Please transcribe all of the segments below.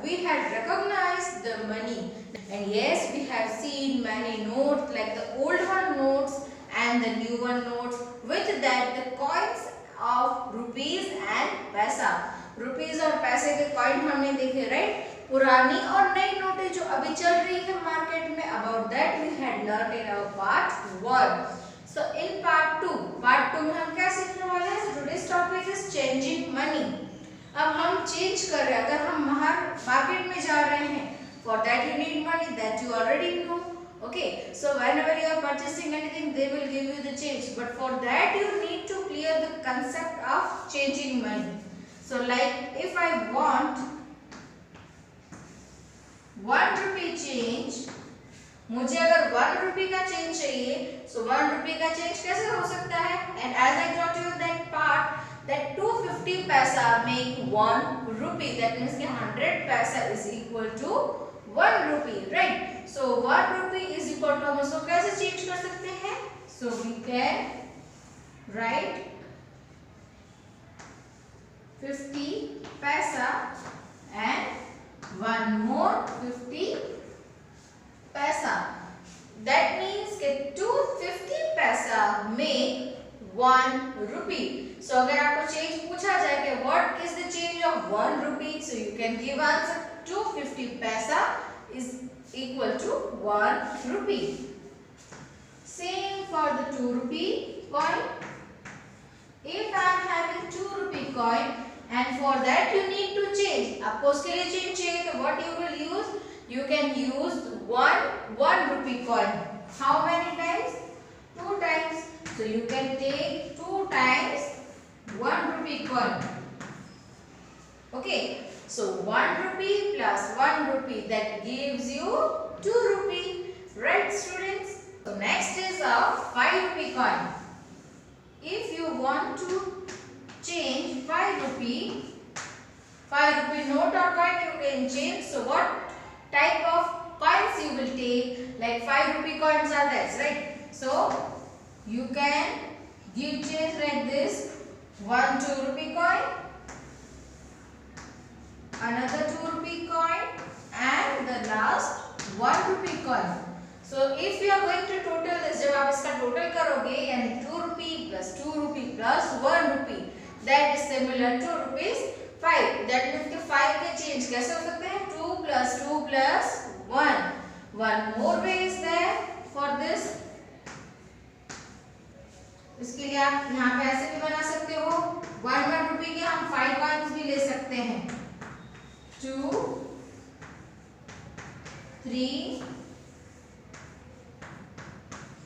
we had recognized the money. And yes, we have seen many notes like the old one notes and the new one notes. With that the coins of rupees and पैसा. Rupees और पैसे के coin हमने देखे, right. पुरानी और नई नोटें जो अभी चल रही है मार्केट में, about that we had learn in our part 1. So in part 2 में हम क्या सीखने वाले हैं? So today's topic is changing money. अब हम चेंज कर रहे हैं. अगर हम मार्केट में जा रहे हैं, for that you need money, that you already know. Okay, so whenever you are purchasing anything, they will give you the change, but for that you need to clear the concept of changing money. So like if I want 1 rupee change, मुझे अगर 1 rupee का change चाहिए, so 1 rupee का change कैसे हो सकता है? And as I taught you that part, that 250 पैसा make 1 rupee. That means कि 100 पैसा is equal to 1 rupee, right? So 1 rupee is equal to, हम इसको कैसे चेंज कर सकते हैं? So we can write 50 पैसा and 1 more 50 पैसा. That means कि 250 पैसा make 1 rupee. So अगर आपको चेंज पूछा जाए कि what is the change of 1 rupee, so you can give answer 250 पैसा is equal to 1 rupee. Same for the 2 rupee coin. If I am having 2 rupee coin and for that you need to change, आपको उसके लिए change चाहिए तो what you will use? You can use 1 rupee coin. How many times? 2 times. So you can take 2 times 1 rupee coin. Okay. So 1 rupee plus 1 rupee, that gives you 2 rupee. Right, students? So next is a 5 rupee coin. If you want to change 5 rupee note or coin, you can change. So what type of coins you will take? Like 5 rupee coins are there, right? So you can give change like this: 1 2 rupee coin, another 2 rupee coin, and the last 1 rupee coin. So if you are going to total this, जब आप इसका total करोगे, यानी 2 rupee plus 2 rupee plus 1 rupee, that is similar to rupees 5. That means कि 5 के change कैसे हो सकते हैं? 2 plus 2 plus 1. One more way is there for this. इसके लिए आप यहाँ पे ऐसे भी बना सकते हो. 1 rupee के हम 5 coins भी ले सकते हैं. 2 3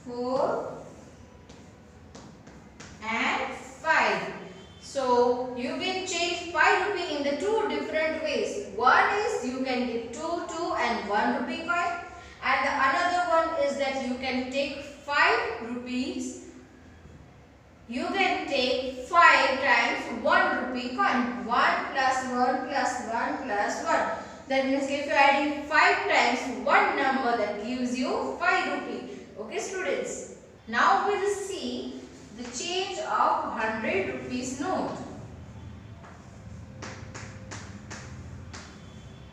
4 and 5. So you can change 5 rupee in the 2 different ways. One is you can give 2 and 1 rupee coin, and the another one is that you can take 5 rupees. You can take 5 times 1 rupee coin. 1 plus 1 plus 1 plus 1. That means if you are adding 5 times one number, that gives you 5 rupee. Okay, students. Now we will see the change of 100 rupees note.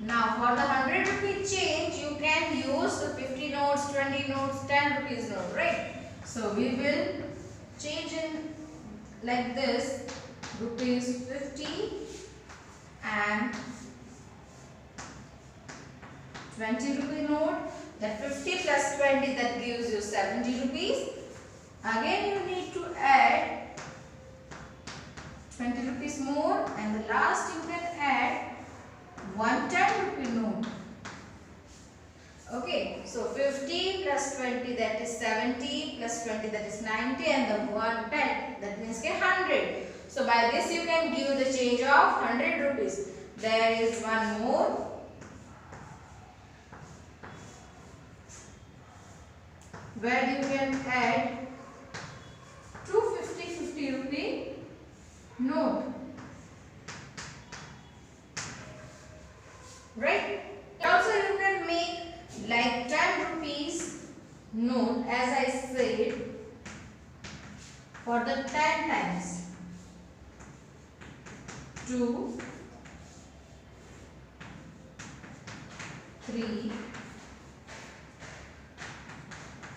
Now for the 100 rupee change, you can use the 50 notes, 20 notes, 10 rupees note, right? So we will change in like this: rupees 50 and 20 rupee note. That 50 plus 20, that gives you 70 rupees. Again you need to add 20 rupees more, and the last you can add 1 10 rupee note. Okay, so 50 plus 20, that is 70, plus 20, that is 90, and the 1 10, that means 100. So by this you can give the change of 100 rupees. There is one more. Where you can add 250 rupee note, right? Also you can make like 10 rupees note, as I said, for the 10 times. 2 3,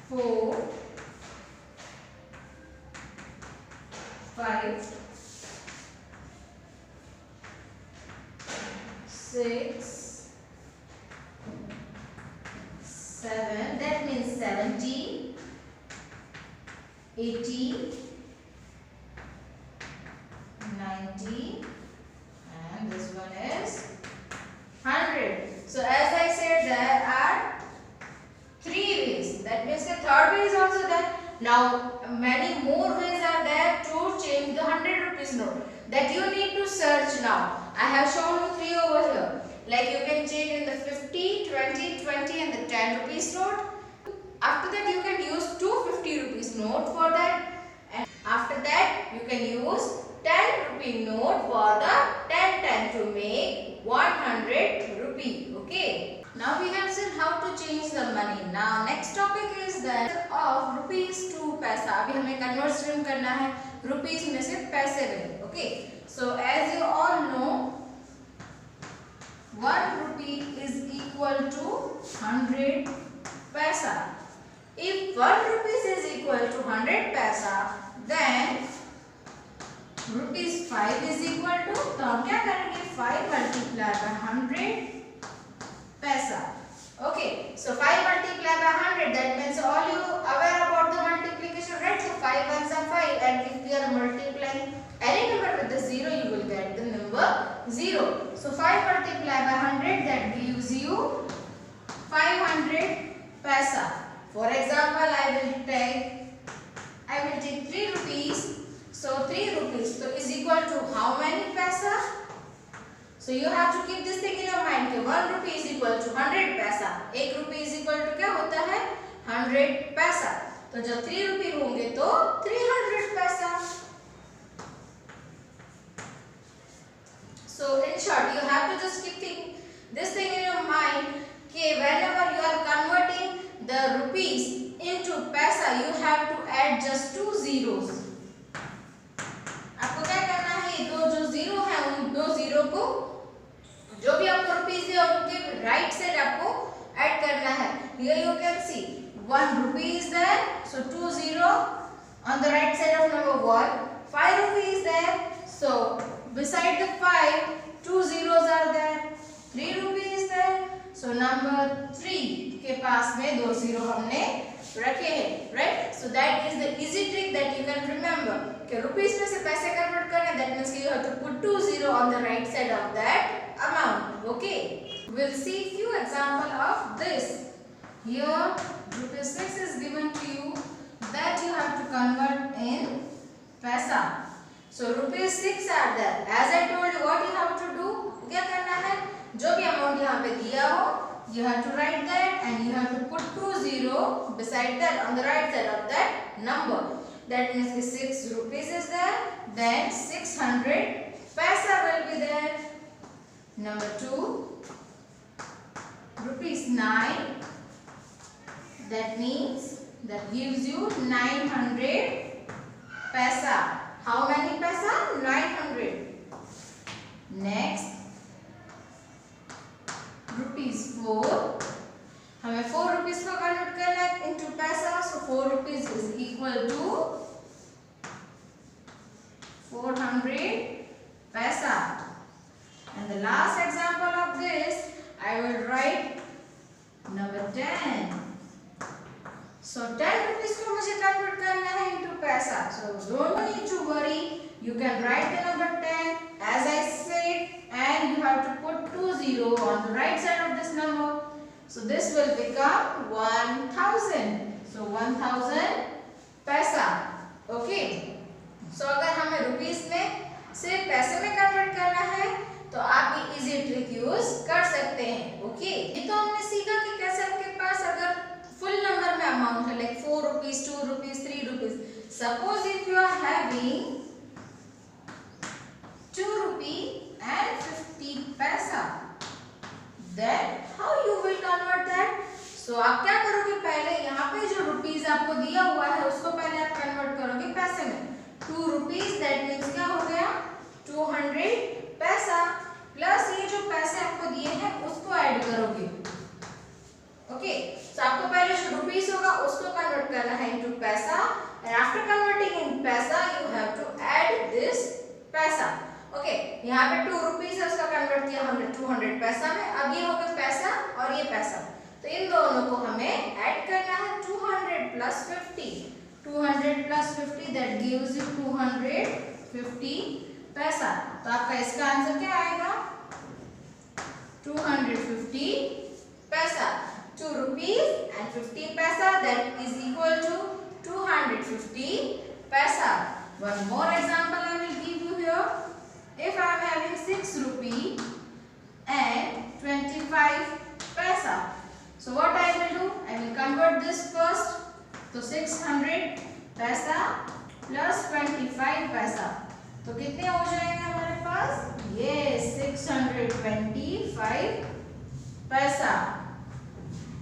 4, 5, 6, 7, that means 70, 80, 90, and this one is 100. So as I said, there are 3 ways. That means the third way is also there. Now many more ways are there to change the 100 rupees note that you need to search now. I have shown you 3 over here. Like you can change in the 50, 20, 20 and the 10 rupees note. After that you can use 250 rupees note for that, and after that you can use 10 rupee note for the 10 to make 100 rupee. Okay. Now we have seen how to change the money. Now next topic is that of rupees to paisa. अभी हमें conversion करना है rupees में से पैसे में. Okay. So as you all know, 1 rupee is equal to 100 paisa. If 1 rupees is equal to 100 paisa, then rupees 5 is equal to, तो हम क्या करेंगे 5 multiply by 100 paisa. Okay, so 5 multiply by 100, that means all you aware about the multiplication, right? So 5 ones are 5, and if we are multiplying any number with the 0, you will get the number 0. So 5 multiply by 100, that gives you 500 paisa. For example, I will take 3 rupees. So 3 rupees so is equal to how many paisa? So you have to keep this thing in your mind कि 1 rupee is equal to 100 पैसा. 1 rupee is equal to क्या होता है 100 पैसा. तो जब 3 रुपये होंगे तो 300 पैसा. So in short, you have to just keep this thing in your mind कि whenever you are converting the rupees into paisa, you have to add just 2 zeros. आपको क्या करना है, ये दो जो जीरो है उन दो जीरो को जो भी आपको रुपीस दिया उनके राइट साइड आपको ऐड करना है. Here you can see 1 rupee is there, so 2 zero on the right side of number 1. 5 rupee is there, so beside the 5 2 zeros are there. 3 rupee is there, so number 3 के पास में 2 zero हमने रखे हैं, right? So that is the easy trick that you can remember. कि rupees में से पैसे convert करने, that means you have to put 2 zero on the right side of that amount. Okay, we'll see few example of this. Here rupees 6 is given to you that you have to convert in paisa. So rupees 6 are there. As I told you, what you have to do, क्या करना है, जो भी amount यहाँ पे दिया हो, you have to write that and you have to put 2 zero beside that on the right side of that number. That means the 6 rupees is there, then 600 paisa will be there. Number 2, rupees 9, that means that gives you 900 paisa. How many paisa? 900. Next, rupees 4, हमें 4 rupees को convert करना है into पैसा, so 4 rupees is equal to 400 paisa. And the last example of this, I will write number 10. So 10 rupees को मुझे convert करना है into पैसा, so don't need to worry. You can write the number 10 as I said, and you have to put 2 zero on the right side of this number. So this will become 1000. So 1000 paisa. Okay. So अगर हमें rupees में से पैसे में convert करना है तो आप ये इजी ट्रिक यूज कर सकते हैं. ओके, ये तो हमने सीखा कि कैसे आपके पास अगर फुल नंबर में अमाउंट है like 4 rupees, 2 rupees, 3 rupees. Suppose if you are having 2 rupee and 50 paisa, then how you will convert that? So आप क्या करोगे, पहले यहाँ पे जो रुपीस आपको दिया हुआ है उसको पहले आप कन्वर्ट करोगे पैसे में. 2 rupees that means क्या हो गया 200 पैसा, प्लस ये जो पैसे आपको दिए हैं उसको ऐड करोगे. तो आपको पहले जो रुपीस होगा उसको कन्वर्ट करना है इनटू पैसा, एंड आफ्टर कन्वर्टिंग इन पैसा you have to add this पैसा। ओके, यहाँ पे 2 रुपीस है, उसका कन्वर्ट किया हमने 200 पैसा में। अब ये हो गया पैसा और ये पैसा, तो इन दोनों को हमें ऐड करना है। 200 plus 50, 200 plus 50 that gives you 250 पैसा। तो आपका इसका आंसर क्या आएगा? 250 पैसा। 2 rupees and 50 paisa, that is equal to 250 paisa. One more example I will give you here. If I am having 6 rupee and 25 paisa, so what I will do? I will convert this first. So 600 paisa plus 25 paisa. तो कितने हो जाएंगे हमारे पास? ये 625 पैसा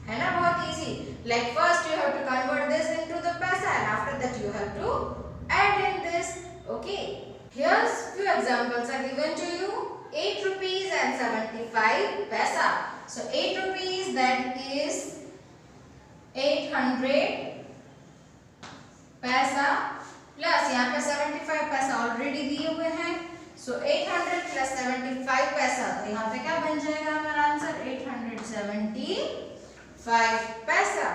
है ना। बहुत easy. Like first you have to convert this into the paisa, and after that you have to add in this. Okay. Here's few examples are given to you. 8 rupees and 75 paisa. So 8 rupees, that is 800 पैसा, plus यहाँ पे 75 पैसा already दिए हुए हैं। सो 800 plus 75 पैसा, तो यहाँ पे क्या बन जाएगा हमारा आंसर? 875 पैसा।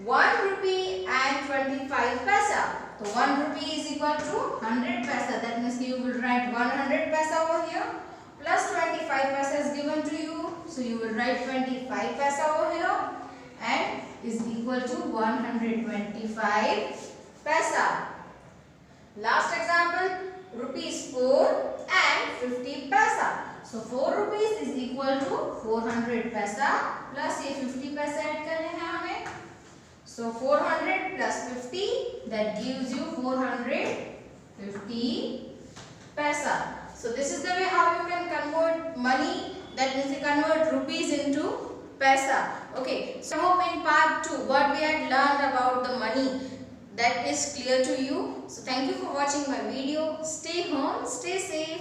1 rupee and 25 पैसा, तो 1 rupee is equal to 100 पैसा, that means you will write 100 पैसा over here, plus 25 पैसा is given to you, so you will write 25 पैसा over here, and is equal to 125 paisa. Last example, rupees 4 and 50 paisa. So 4 rupees is equal to 400 paisa plus ये 50 पैसा add करने हैं हमें. So 400 plus 50, that gives you 450 paisa. So this is the way how you can convert money, that means you convert rupees into paisa. Okay, so hope in part 2 what we had learned about the money, that is clear to you. So thank you for watching my video. Stay home, stay safe.